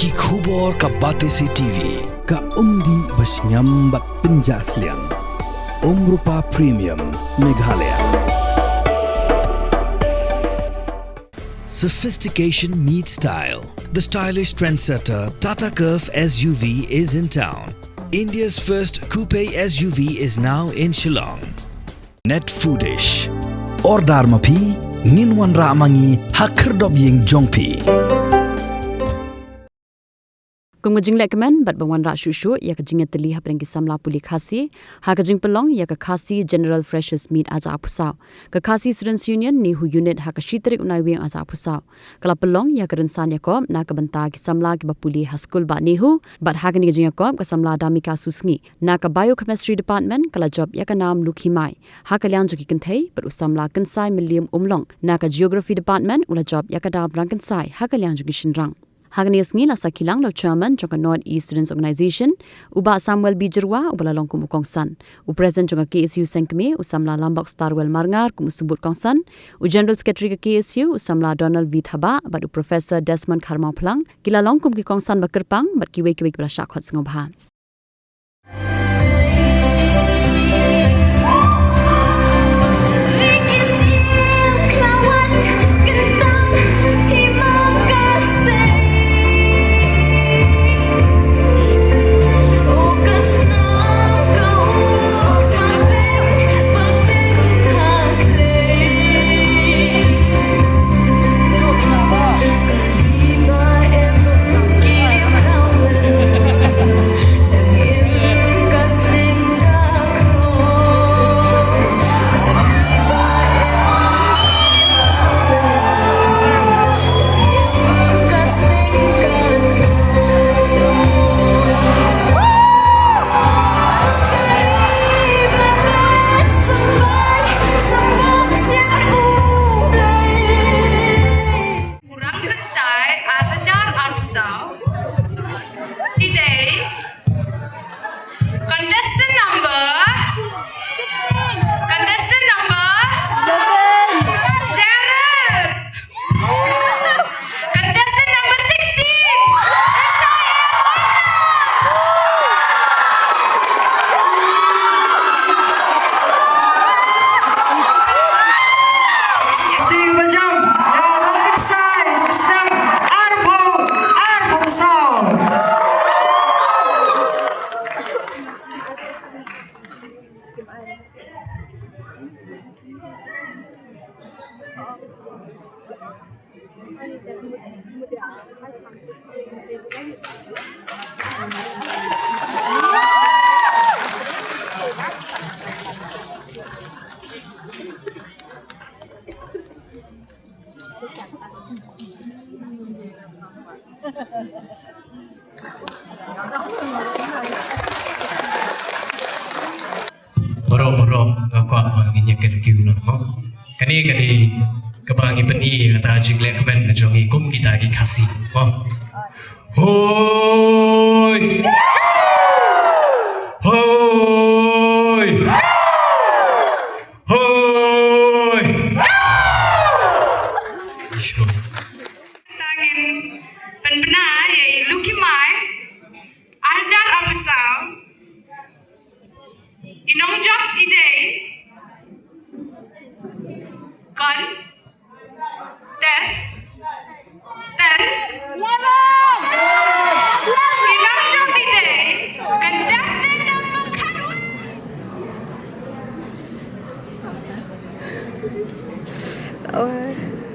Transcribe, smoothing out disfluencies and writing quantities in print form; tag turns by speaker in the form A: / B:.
A: Ki khubor ka Batesi TV.
B: Ka umdi basnyambat penjaslian. Rupa Premium Meghalaya.
A: Sophistication meets style. The stylish trendsetter Tata Curve SUV is in town. India's first coupe SUV is now in Shillong. Net Foodish. Ordar mapi, minwan ramangi hakerdob ying jongpi.
C: Kung majing lekmen bat bangwan ra shushu ya kajing teli ha preng samla puli khasi ha kajing pelong ya ka khasi General Freshers Meet aja apusau ka khasi Students Union ni hu unit ha ka shitrik unai wing aja apusau kala pelong ya ka rensan ya kom na ka banta ki samla ki bapuli ha school ba ni hu bat ha kani kajing kom ka samla Damika Susngi na ka Biochemistry Department kala job ya ka nam Lukhimai ha ka lyang ki kenthai bat usamla Kynsai Milliam Umlong na ka Geography Department ula job ya ka dam Rangkynsai ha ka lyang ki shinrang Hagani asngi la sakilang lo chairman jonga North East Students Organization uba Samuel Bijirwa ubala long kumukong san u present jonga KSU Sengkme usamla Lambok Starwell Marngar kumusubut kongsan u General Secretary ke KSU usamla Donald V Thaba bat u Professor Desmond Kharmau Plang kila long kum ki kongsan bakerpang bat kiwe bra shakhot sngobha
D: Boro-boro ngakak manginya kerkiu namo. Kani kebangi peni kata jiglek kemen ngejongi kum kita lagi kasih. Hoi, hoi, hoi.
E: Tangin penbenar yaitu Lukhimai, Arjar Ofisau, Inong job ide, kon, tes, ten, Inong job ide, contestant number karun.
F: Or